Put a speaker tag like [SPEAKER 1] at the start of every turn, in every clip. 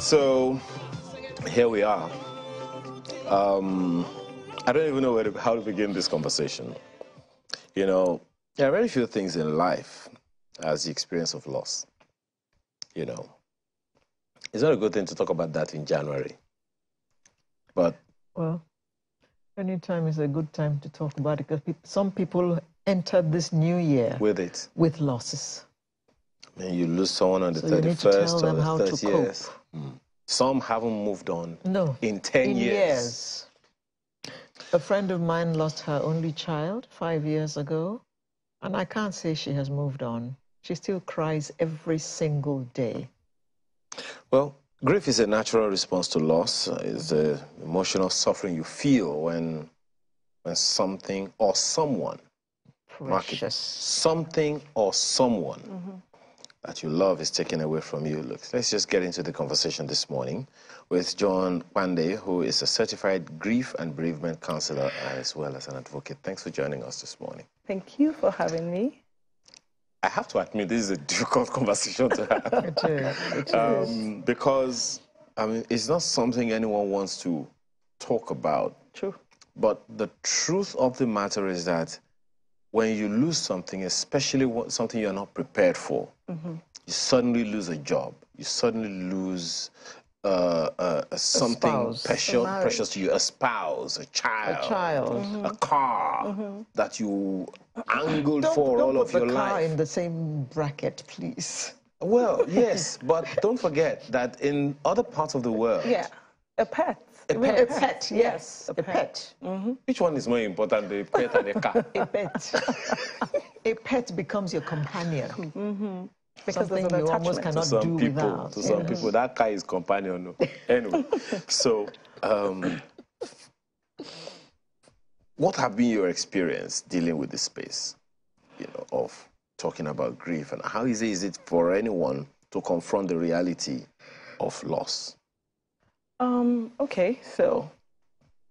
[SPEAKER 1] So here we are. I don't even know how to begin this conversation. You know, there are very few things in life as the experience of loss. You know, it's not a good thing to talk about that in January. But
[SPEAKER 2] well, anytime is a good time to talk about it because some people entered this new year with losses.
[SPEAKER 1] I mean, you lose someone on the 31st
[SPEAKER 2] you need to tell them
[SPEAKER 1] or
[SPEAKER 2] how
[SPEAKER 1] the
[SPEAKER 2] to
[SPEAKER 1] 30th.
[SPEAKER 2] cope.
[SPEAKER 1] Some haven't moved on in 10
[SPEAKER 2] years. A friend of mine lost her only child 5 years ago, and I can't say she has moved on. She still cries every single day.
[SPEAKER 1] Well, grief is a natural response to loss. It's the emotional suffering you feel when something or someone,
[SPEAKER 2] precious,
[SPEAKER 1] something or someone that you love is taken away from you. Look, let's just get into the conversation this morning with John Wande, who is a certified grief and bereavement counselor as well as an advocate. Thanks for joining us this morning.
[SPEAKER 3] Thank you for having me.
[SPEAKER 1] I have to admit, this is a difficult conversation to have.
[SPEAKER 2] It is.
[SPEAKER 1] Because, I mean, it's not something anyone wants to talk about.
[SPEAKER 3] True.
[SPEAKER 1] But the truth of the matter is that when you lose something, especially something you're not prepared for, you suddenly lose a job. You suddenly lose something precious to you, a spouse, a child, a car that you angled for all of your life.
[SPEAKER 2] Don't put the car in the same bracket, please.
[SPEAKER 1] Well, yes, but don't forget that in other parts of the world...
[SPEAKER 3] Yeah, a pet.
[SPEAKER 2] A pet, yes. A pet.
[SPEAKER 1] Which one is more important, the pet and the car?
[SPEAKER 2] A pet. A pet becomes your companion.
[SPEAKER 3] Because
[SPEAKER 2] something you almost cannot do without.
[SPEAKER 1] To some people, that car is companion. Anyway, so what have been your experience dealing with this space, you know, of talking about grief, and how easy is it for anyone to confront the reality of loss?
[SPEAKER 3] Okay, so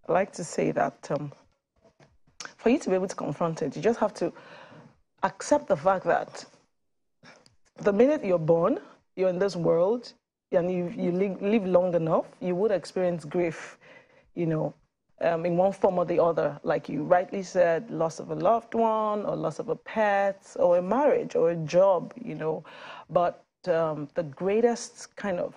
[SPEAKER 3] I like to say that for you to be able to confront it, you just have to accept the fact that the minute you're born, you're in this world, and you live long enough, you would experience grief, you know, in one form or the other. Like you rightly said, loss of a loved one, or loss of a pet, or a marriage, or a job, you know. But the greatest kind of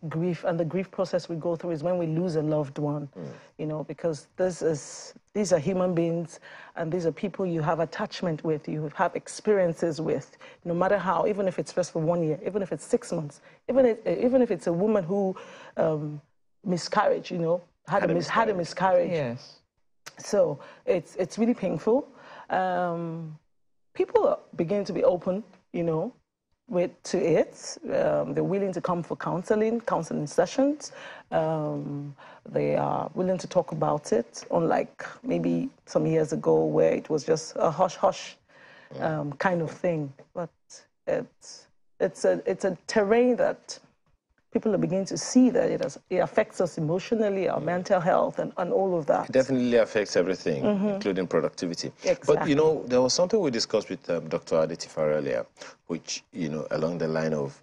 [SPEAKER 3] grief and the grief process we go through is when we lose a loved one, you know, because these are human beings, and these are people you have attachment with, you have experiences with, no matter how, even if it's just for 1 year, even if it's 6 months, even if it's a woman who miscarried, you know, had a miscarriage.
[SPEAKER 2] Yes.
[SPEAKER 3] So it's really painful. People are beginning to be open, you know, to it. They're willing to come for counseling sessions. They are willing to talk about it, unlike maybe some years ago where it was just a hush-hush kind of thing. But it's a terrain that people are beginning to see that it affects us emotionally, our mental health, and all of that.
[SPEAKER 1] It definitely affects everything, including productivity.
[SPEAKER 3] Exactly.
[SPEAKER 1] But, you know, there was something we discussed with Dr. Adetifa earlier, which, you know, along the line of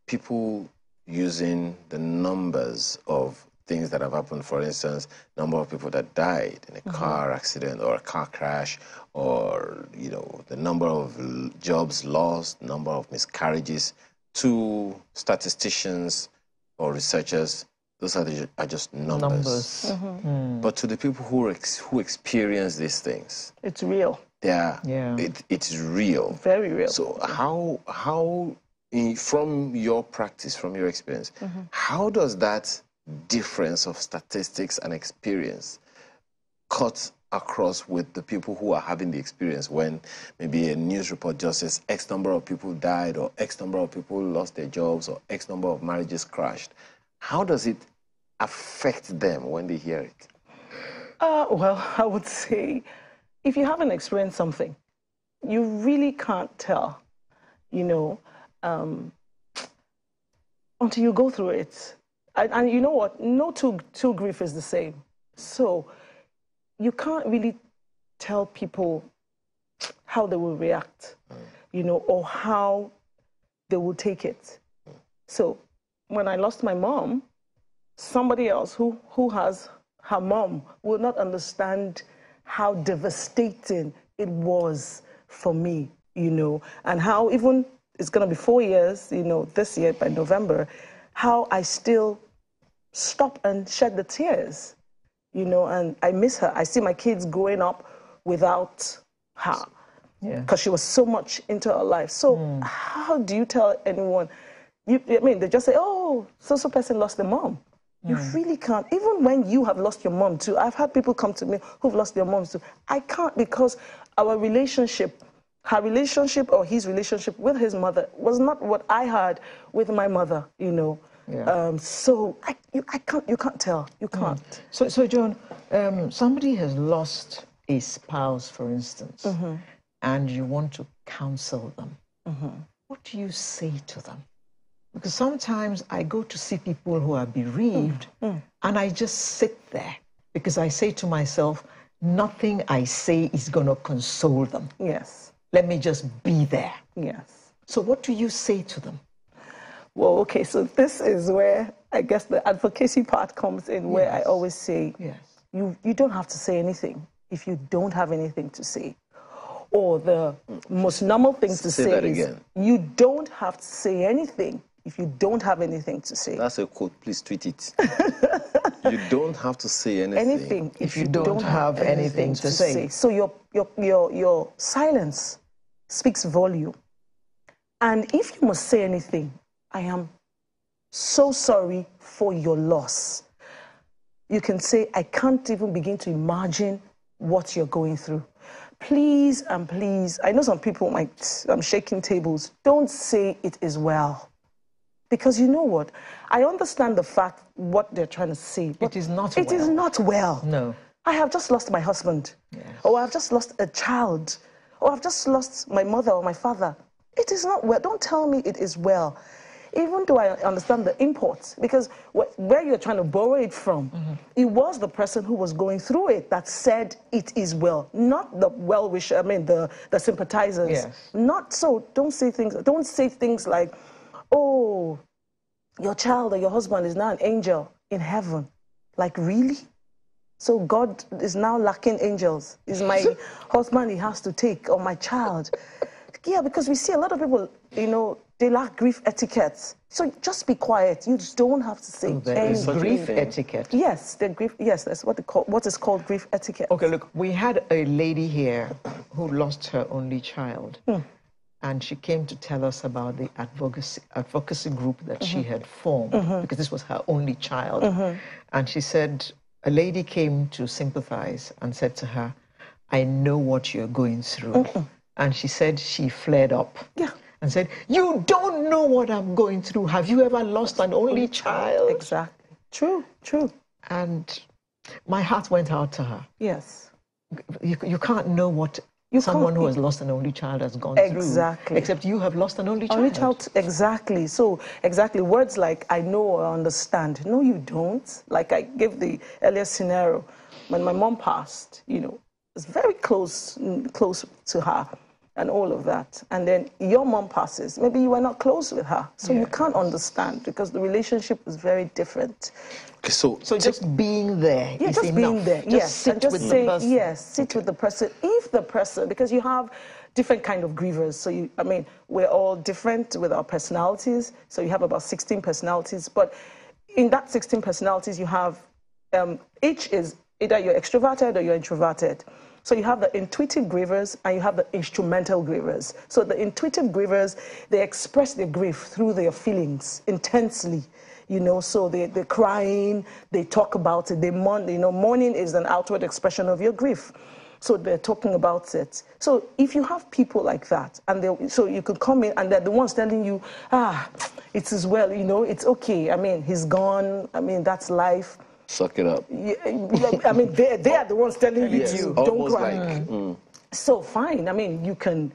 [SPEAKER 1] people using the numbers of things that have happened. For instance, number of people that died in a car accident or a car crash, or, you know, the number of jobs lost, number of miscarriages. To statisticians or researchers, those are just numbers. But to the people who experience these things,
[SPEAKER 3] it's real.
[SPEAKER 1] It's real.
[SPEAKER 3] Very real.
[SPEAKER 1] So how from your practice, from your experience, how does that difference of statistics and experience cut across with the people who are having the experience, when maybe a news report just says X number of people died, or X number of people lost their jobs, or X number of marriages crashed? How does it affect them when they hear it?
[SPEAKER 3] Well, I would say if you haven't experienced something, you really can't tell, you know, until you go through it. And you know what? No two grief is the same. So you can't really tell people how they will react, you know, or how they will take it. So when I lost my mom, somebody else who has her mom will not understand how devastating it was for me, you know, and how even it's going to be 4 years, you know, this year by November, how I still stop and shed the tears, you know, and I miss her. I see my kids growing up without her because she was so much into her life. So how do you tell anyone? I mean, they just say, oh, so person lost their mom. You really can't. Even when you have lost your mom too. I've had people come to me who've lost their moms too. I can't, because our relationship, her relationship or his relationship with his mother was not what I had with my mother, you know.
[SPEAKER 2] Yeah.
[SPEAKER 3] So you can't tell. You can't.
[SPEAKER 2] So John, somebody has lost a spouse, for instance, and you want to counsel them. What do you say to them? Because sometimes I go to see people who are bereaved and I just sit there because I say to myself, nothing I say is going to console them.
[SPEAKER 3] Yes.
[SPEAKER 2] Let me just be there.
[SPEAKER 3] Yes.
[SPEAKER 2] So what do you say to them?
[SPEAKER 3] Well, okay, so this is where I guess the advocacy part comes in, where I always say, you don't have to say anything if you don't have anything to say. Or the most normal thing to say is, you don't have to say anything if you don't have anything to say.
[SPEAKER 1] That's a quote, please tweet it. You don't have to say anything
[SPEAKER 2] if you don't have anything to say.
[SPEAKER 3] So your silence speaks volume. And if you must say anything, I am so sorry for your loss. You can say, I can't even begin to imagine what you're going through. Please and please, I know some people might, I'm shaking tables, don't say it is well. Because you know what? I understand the fact, what they're trying to say. But
[SPEAKER 2] it is not well.
[SPEAKER 3] It is not well.
[SPEAKER 2] No.
[SPEAKER 3] I have just lost my husband.
[SPEAKER 2] Yes.
[SPEAKER 3] Or I've just lost a child. Or I've just lost my mother or my father. It is not well. Don't tell me it is well. Even though I understand the import, because where you're trying to borrow it from, it was the person who was going through it that said it is well, not the well-wisher, I mean the sympathizers.
[SPEAKER 2] Yes.
[SPEAKER 3] Not so. Don't say things like, oh, your child or your husband is now an angel in heaven. Like, really? So God is now lacking angels. Is my husband he has to take, or my child? Yeah, because we see a lot of people, you know, they lack grief etiquette. So just be quiet. You just don't have to say anything.
[SPEAKER 2] Grief etiquette.
[SPEAKER 3] Yes, that's what is called grief etiquette.
[SPEAKER 2] Okay, look, we had a lady here who lost her only child. And she came to tell us about the advocacy group that she had formed, because this was her only child. And she said, a lady came to sympathize and said to her, I know what you're going through. And she said she flared up.
[SPEAKER 3] Yeah.
[SPEAKER 2] And said, you don't know what I'm going through. Have you ever lost an only child?
[SPEAKER 3] Exactly. True, true.
[SPEAKER 2] And my heart went out to her.
[SPEAKER 3] Yes.
[SPEAKER 2] You can't know what someone who has lost an only child has gone through. Except you have lost an only child.
[SPEAKER 3] Only child, exactly. So, exactly. Words like, I know or understand. No, you don't. Like I gave the earlier scenario. When my mom passed, you know, it's very close to her. And all of that. And then your mom passes. Maybe you were not close with her. So you can't understand because the relationship is very different.
[SPEAKER 1] Okay, so
[SPEAKER 2] just being there is
[SPEAKER 3] just
[SPEAKER 2] enough.
[SPEAKER 3] Being there.
[SPEAKER 2] Just sit with the person.
[SPEAKER 3] Yes, sit with the person. If the person, because you have different kind of grievers. So, I mean, we're all different with our personalities. So you have about 16 personalities. But in that 16 personalities, you have, each is either you're extroverted or you're introverted. So you have the intuitive grievers and you have the instrumental grievers. So the intuitive grievers, they express their grief through their feelings intensely, you know, so they're crying, they talk about it, they mourn, you know, mourning is an outward expression of your grief. So they're talking about it. So if you have people like that, and so you could come in and they're the ones telling you, it's as well, you know, it's okay. I mean, he's gone. I mean, that's life.
[SPEAKER 1] Suck it up.
[SPEAKER 3] Yeah, I mean, they are the ones telling you, don't cry. So fine. I mean, you can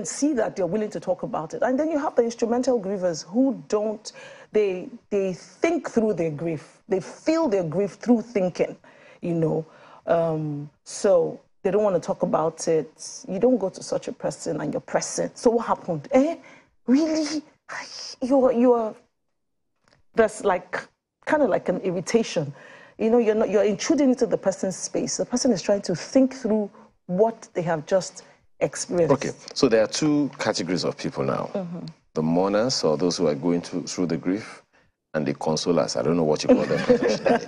[SPEAKER 3] see that they're willing to talk about it. And then you have the instrumental grievers who don't, they think through their grief. They feel their grief through thinking, you know. So they don't want to talk about it. You don't go to such a person and you're pressing. So what happened? Really? You're there's like kind of like an irritation. You know, you're intruding into the person's space. The person is trying to think through what they have just experienced.
[SPEAKER 1] Okay, so there are two categories of people now. The mourners, or those who are going through the grief, and the consolers. I don't know what you call them professionally.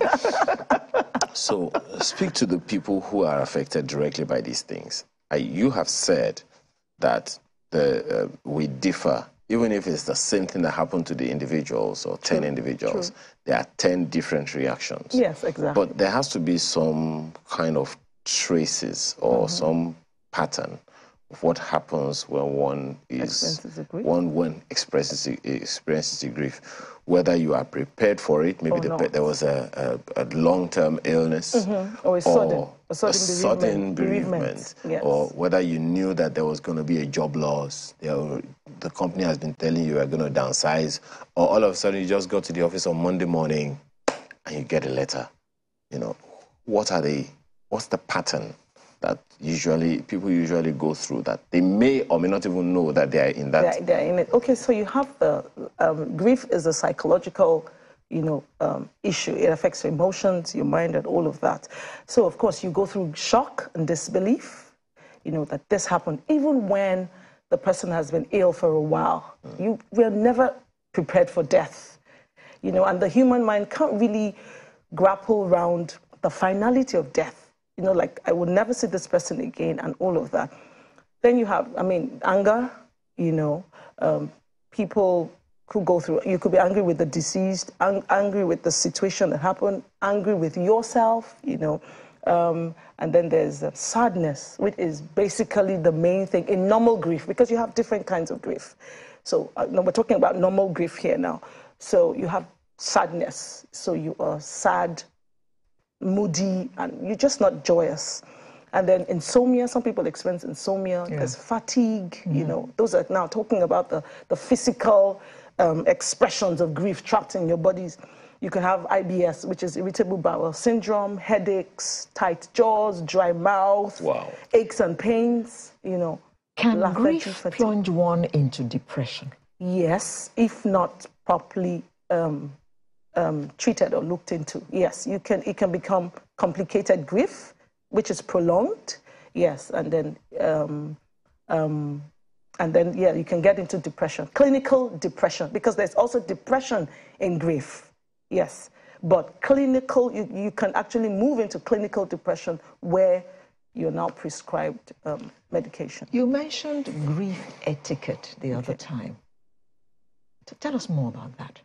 [SPEAKER 1] So speak to the people who are affected directly by these things. You have said that we differ. Even if it's the same thing that happened to the individuals or 10 individuals, there are 10 different reactions.
[SPEAKER 3] Yes, exactly.
[SPEAKER 1] But there has to be some kind of traces or some pattern of what happens when one experiences a grief. Whether you are prepared for it, maybe there was a long-term illness,
[SPEAKER 3] or a
[SPEAKER 1] sudden bereavement.
[SPEAKER 3] Yes.
[SPEAKER 1] Or whether you knew that there was going to be a job loss, the company has been telling you are going to downsize, or all of a sudden you just go to the office on Monday morning and you get a letter. You know, what's the pattern that people usually go through that they may or may not even know that they are in that?
[SPEAKER 3] They're in it. Okay, so you have the grief is a psychological, issue. It affects your emotions, your mind, and all of that. So of course you go through shock and disbelief, that this happened, even when the person has been ill for a while. We're never prepared for death, and the human mind can't really grapple around the finality of death. Like, I would never see this person again and all of that. Then you have, anger, people who go through, you could be angry with the deceased, angry with the situation that happened, angry with yourself, and then there's sadness, which is basically the main thing in normal grief, because you have different kinds of grief. So we're talking about normal grief here now. So you have sadness. So you are sad, moody, and you're just not joyous. And then insomnia, some people experience insomnia. Yeah. There's fatigue, those are now talking about the physical expressions of grief trapped in your bodies. You can have IBS, which is irritable bowel syndrome, headaches, tight jaws, dry mouth, aches and pains,
[SPEAKER 2] Can grief plunge one into depression?
[SPEAKER 3] Yes, if not properly treated or looked into. Yes, it can become complicated grief, which is prolonged. Yes, and then you can get into depression, clinical depression, because there's also depression in grief. Yes, but clinical, you can actually move into clinical depression where you're now prescribed medication.
[SPEAKER 2] You mentioned grief etiquette the other time. Tell us more about that.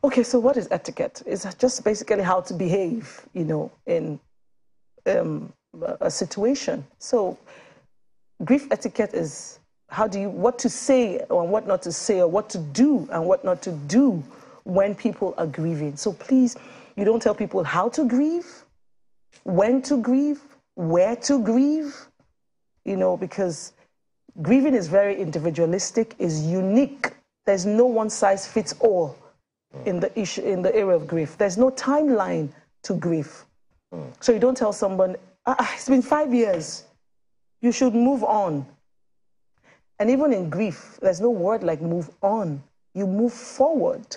[SPEAKER 3] Okay, so what is etiquette? It's just basically how to behave, in a situation. So grief etiquette is what to say or what not to say, or what to do and what not to do when people are grieving. So please, you don't tell people how to grieve, when to grieve, where to grieve, because grieving is very individualistic, is unique. There's no one size fits all in the area of grief. There's no timeline to grief. So you don't tell someone, it's been 5 years, you should move on. And even in grief, there's no word like move on. You move forward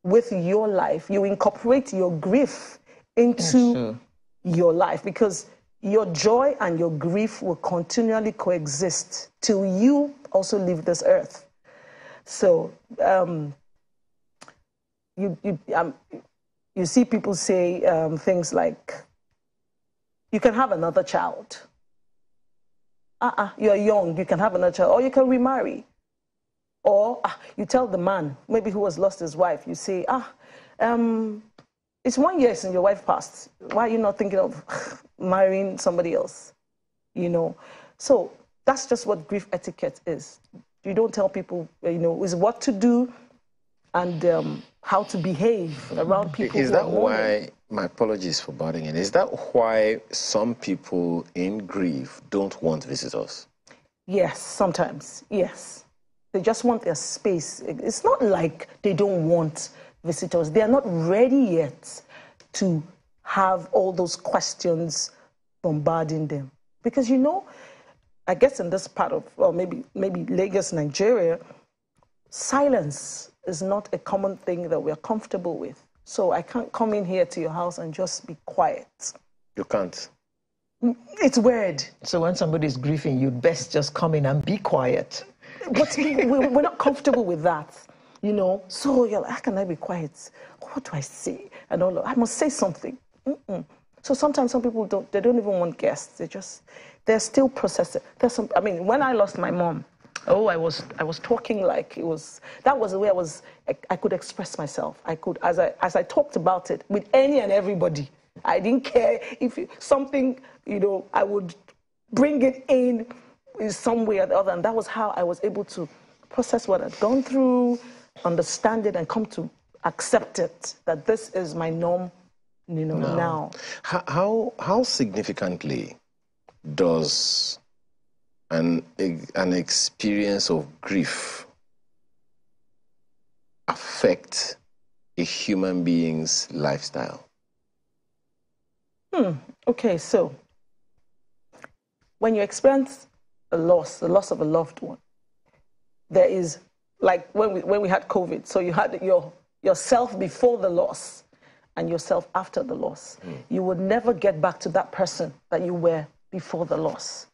[SPEAKER 3] with your life. You incorporate your grief into your life, because your joy and your grief will continually coexist till you also leave this earth. So you see people say things like, you can have another child. You're young, you can have another child, or you can remarry. Or you tell the man, maybe who has lost his wife, you say, it's 1 year since your wife passed. Why are you not thinking of marrying somebody else? So that's just what grief etiquette is. You don't tell people, is what to do and how to behave around people.
[SPEAKER 1] Is that why, my apologies for butting in, is that why some people in grief don't want visitors?
[SPEAKER 3] Yes, sometimes, yes. They just want their space. It's not like they don't want visitors. They are not ready yet to have all those questions bombarding them. Because, you know, I guess in this part of, or maybe Lagos, Nigeria, silence is not a common thing that we're comfortable with. So I can't come in here to your house and just be quiet.
[SPEAKER 1] You can't.
[SPEAKER 3] It's weird.
[SPEAKER 2] So when somebody's grieving, you'd best just come in and be quiet.
[SPEAKER 3] But we're not comfortable with that, you know. So you're like, how can I be quiet? What do I say? And all I must say something. So sometimes some people don't even want guests. They're still processing. I mean, when I lost my mom, I was talking like that was the way I could express myself. I could, as I talked about it with any and everybody. I didn't care if something, you know, I would bring it in some way or the other. And that was how I was able to process what I'd gone through, understand it, and come to accept it, that this is my norm, you know, now.
[SPEAKER 1] How significantly does an experience of grief affect a human being's lifestyle?
[SPEAKER 3] Okay, so when you experience the loss of a loved one, there is, like when we had COVID, so you had yourself before the loss and yourself after the loss. You would never get back to that person that you were before the loss.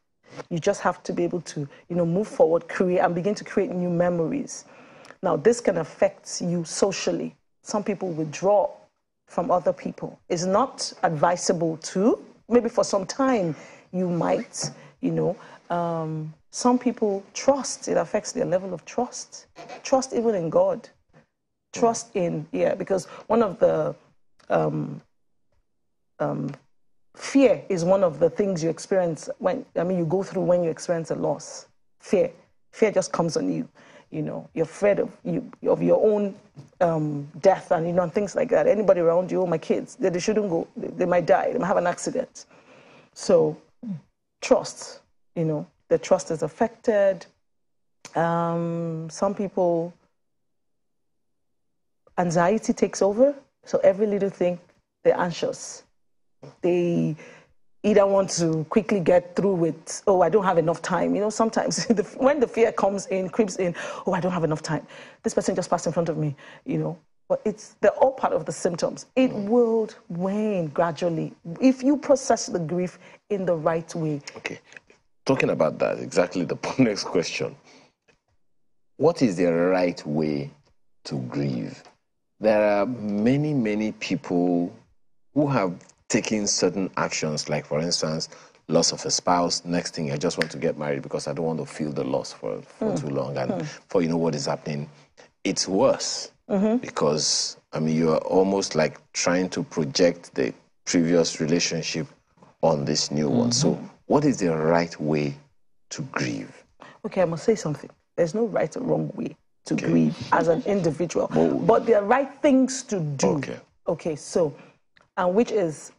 [SPEAKER 3] You just have to be able to, you know, move forward, create, and begin to create new memories. Now, this can affect you socially. Some people withdraw from other people. It's not advisable to. Maybe for some time you might, you know. Some people trust. It affects their level of trust. Trust even in God. Trust in, because one of the fear is one of the things you experience you go through when you experience a loss. Fear just comes on you. You know, you're afraid of your own death and, you know, and things like that. Anybody around you, my kids, they shouldn't go. They might die. They might have an accident. So, trust. You know, the trust is affected. Some people, anxiety takes over. So every little thing, they're anxious. They either want to quickly get through with, I don't have enough time. You know, sometimes when the fear comes in, creeps in, I don't have enough time. This person just passed in front of me, you know. But they're all part of the symptoms. It will wane gradually if you process the grief in the right way.
[SPEAKER 1] Okay. Talking about that, exactly the next question. What is the right way to grieve? There are many, many people who have taken certain actions, like, for instance, loss of a spouse. Next thing, I just want to get married because I don't want to feel the loss for too long. And before you know what is happening, it's worse. Because, I mean, you are almost like trying to project the previous relationship on this new one. So what is the right way to grieve? Okay,
[SPEAKER 3] I must say something. There's no right or wrong way to grieve as an individual. But there are right things to do. Okay, so, and which is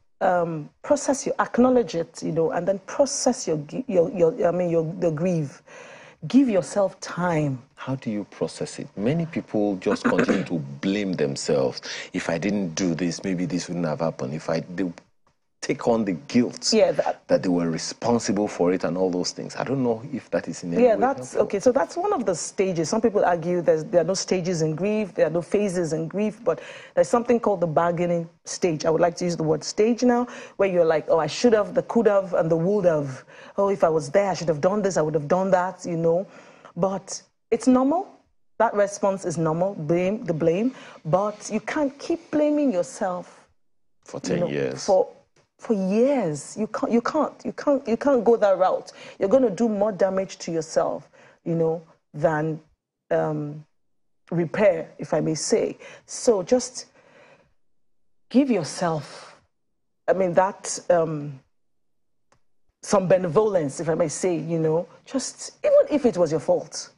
[SPEAKER 3] process acknowledge it, you know, and then process your grief. Give yourself time.
[SPEAKER 1] How do you process it? Many people just continue to blame themselves. If I didn't do this, maybe this wouldn't have happened. They take on the guilt that they were responsible for it and all those things. I don't know if that is in any way
[SPEAKER 3] that's helpful. Okay. So that's one of the stages. Some people argue there are no stages in grief, there are no phases in grief, but there's something called the bargaining stage. I would like to use the word stage now, where you're like, I should have, the could have, and the would have. If I was there, I should have done this, I would have done that, you know. But it's normal. That response is normal, the blame. But you can't keep blaming yourself
[SPEAKER 1] for 10 years.
[SPEAKER 3] For years. You can't go that route. You're going to do more damage to yourself, you know, than repair, if I may say. So just give yourself, some benevolence, if I may say, you know, just even if it was your fault.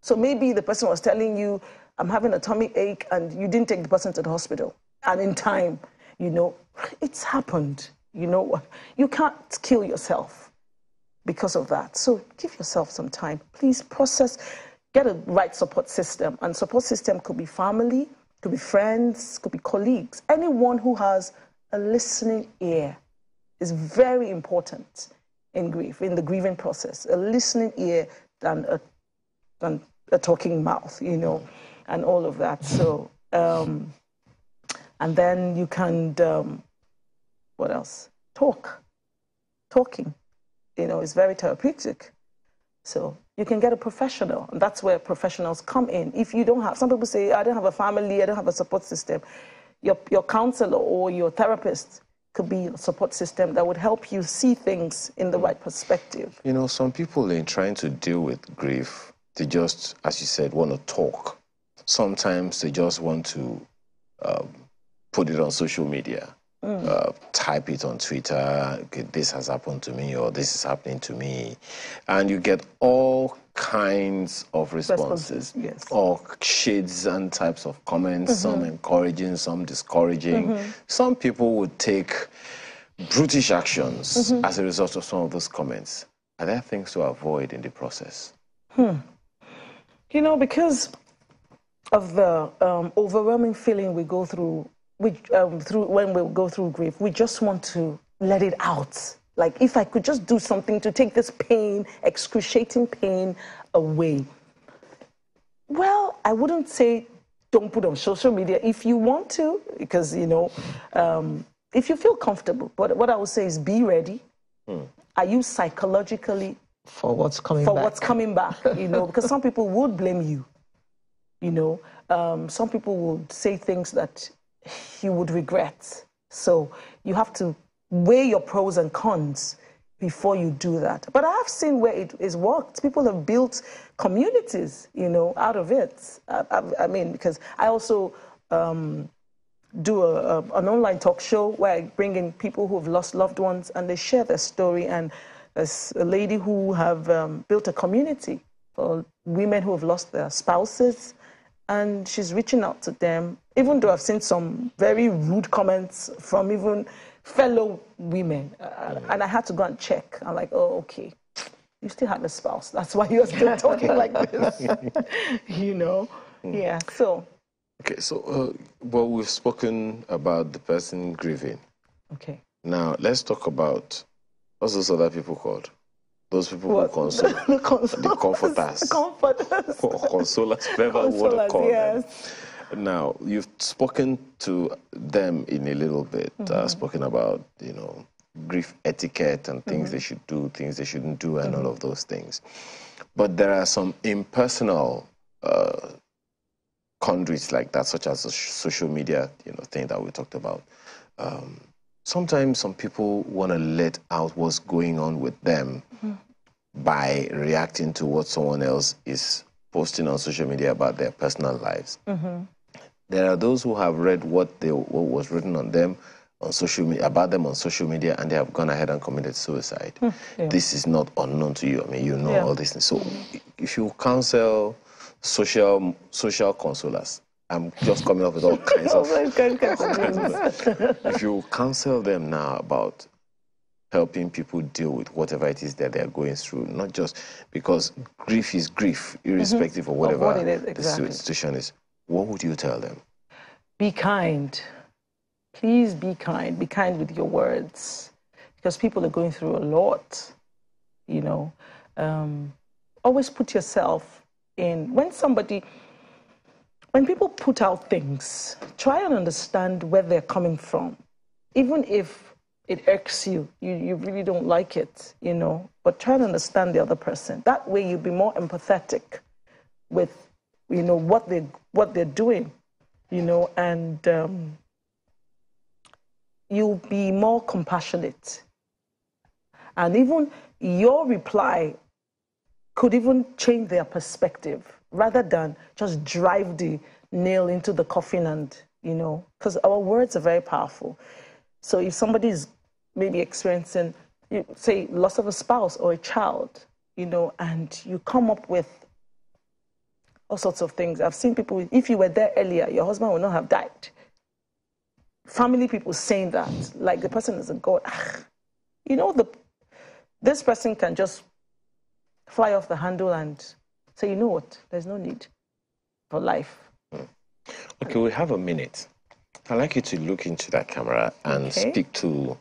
[SPEAKER 3] So maybe the person was telling you, I'm having a tummy ache, and you didn't take the person to the hospital. And in time, you know, it's happened. You know, you can't kill yourself because of that. So give yourself some time. Please process. get a right support system. And support system could be family, could be friends, could be colleagues. Anyone who has a listening ear is very important in grief, in the grieving process. A listening ear than a talking mouth, you know, and all of that. So, and then you can, what else? Talking, you know, is very therapeutic. So you can get a professional, and that's where professionals come in. If you don't have, some people say, I don't have a family, I don't have a support system. Your counselor or your therapist could be a support system that would help you see things in the right perspective.
[SPEAKER 1] You know, some people, in trying to deal with grief, they just, as you said, want to talk. Sometimes they just want to put it on social media, type it on Twitter, okay, this has happened to me, or this is happening to me. And you get all kinds of responses,
[SPEAKER 3] yes.
[SPEAKER 1] all shades and types of comments, some encouraging, some discouraging. Some people would take brutish actions as a result of some of those comments. Are there things to avoid in the process?
[SPEAKER 3] You know, because of the overwhelming feeling we go through, when we go through grief, we just want to let it out. Like, if I could just do something to take this pain, excruciating pain away. Well, I wouldn't say don't put on social media if you want to, because, you know, if you feel comfortable. But what I would say is be ready. Are you psychologically
[SPEAKER 2] For what's coming
[SPEAKER 3] for
[SPEAKER 2] back.
[SPEAKER 3] what's coming back, you know, because some people would blame you, you know. Some people would say things that you would regret. So you have to weigh your pros and cons before you do that. But I have seen where it is worked. People have built communities, you know, out of it. I mean, because I also do an online talk show where I bring in people who have lost loved ones and they share their story. And there's a lady who have built a community for women who have lost their spouses, and she's reaching out to them, even though I've seen some very rude comments from even fellow women. And I had to go and check. I'm like, oh, okay, you still have a spouse. That's why you're still talking like this, you know? Yeah, so.
[SPEAKER 1] Okay, so, well, we've spoken about the person grieving.
[SPEAKER 3] Okay.
[SPEAKER 1] Now, let's talk about, what's those other people called? Those people who console.
[SPEAKER 3] The
[SPEAKER 1] comforters.
[SPEAKER 3] The comforters.
[SPEAKER 1] Or consolers, whatever you want to call them. Now, you've spoken to them in a little bit, spoken about, you know, grief etiquette and things they should do, things they shouldn't do, and all of those things. But there are some impersonal conduits like that, such as the social media, you know, thing that we talked about. Sometimes some people want to let out what's going on with them by reacting to what someone else is posting on social media about their personal lives. There are those who have read what was written on them on social media, about them on social media, and they have gone ahead and committed suicide. This is not unknown to you. I mean, you know all these things. So if you counsel social consolers, I'm just coming up with all kinds of if you counsel them now about helping people deal with whatever it is that they're going through, not just because grief is grief, irrespective of whatever
[SPEAKER 3] what it is, exactly.
[SPEAKER 1] the situation is, what would you tell them?
[SPEAKER 3] Be kind. Please be kind. Be kind with your words, because people are going through a lot, you know. Always put yourself in. When people put out things, try and understand where they're coming from. Even if it irks you, you really don't like it, you know, but try and understand the other person. That way you'll be more empathetic with, you know, what they're doing, you know, and you'll be more compassionate. And even your reply could even change their perspective, rather than just drive the nail into the coffin and, you know, because our words are very powerful. So if somebody is maybe experiencing, say, loss of a spouse or a child, you know, and you come up with all sorts of things. I've seen people, if you were there earlier, your husband would not have died. Family people saying that, like the person is a god. You know, this person can just fly off the handle and say, you know what, there's no need for life.
[SPEAKER 1] Okay, we have a minute. I'd like you to look into that camera and speak to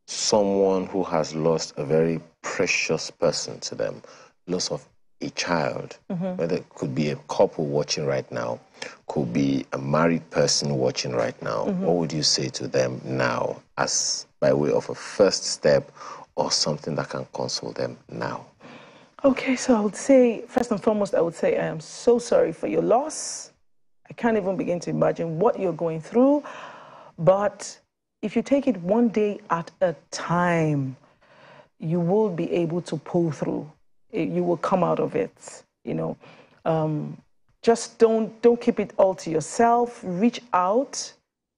[SPEAKER 1] someone who has lost a very precious person to them, loss of a child, whether it could be a couple watching right now, could be a married person watching right now. What would you say to them now as by way of a first step or something that can console them now?
[SPEAKER 3] Okay, so I would say, first and foremost, I would say I am so sorry for your loss. I can't even begin to imagine what you're going through, but if you take it one day at a time, you will be able to pull through. You will come out of it, you know. Just don't keep it all to yourself. Reach out,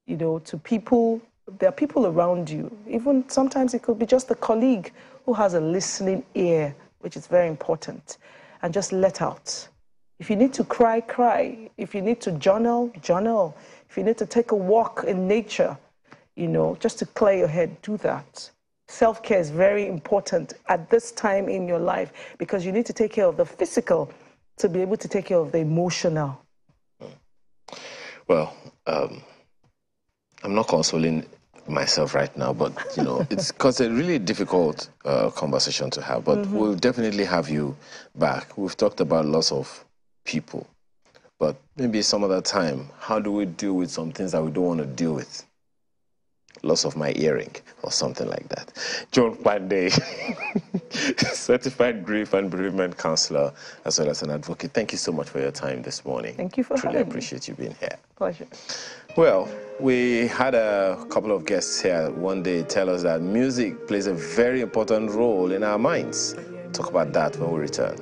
[SPEAKER 3] you know, to people. There are people around you. Even sometimes it could be just a colleague who has a listening ear, which is very important. And just let out. If you need to cry, cry. If you need to journal, journal. If you need to take a walk in nature, you know, just to clear your head, do that. Self-care is very important at this time in your life because you need to take care of the physical to be able to take care of the emotional.
[SPEAKER 1] Well, I'm not consoling myself right now, but, you know, it's because a really difficult conversation to have, but we'll definitely have you back. We've talked about lots of people, but maybe some other time, how do we deal with some things that we don't want to deal with? Loss of my earring or something like that. John Pandey, certified grief and bereavement counselor, as well as an advocate. Thank you so much for your time this morning.
[SPEAKER 3] Thank you for having me.
[SPEAKER 1] Truly appreciate you being here.
[SPEAKER 3] Pleasure.
[SPEAKER 1] Well, we had a couple of guests here one day tell us that music plays a very important role in our minds. Talk about that when we return.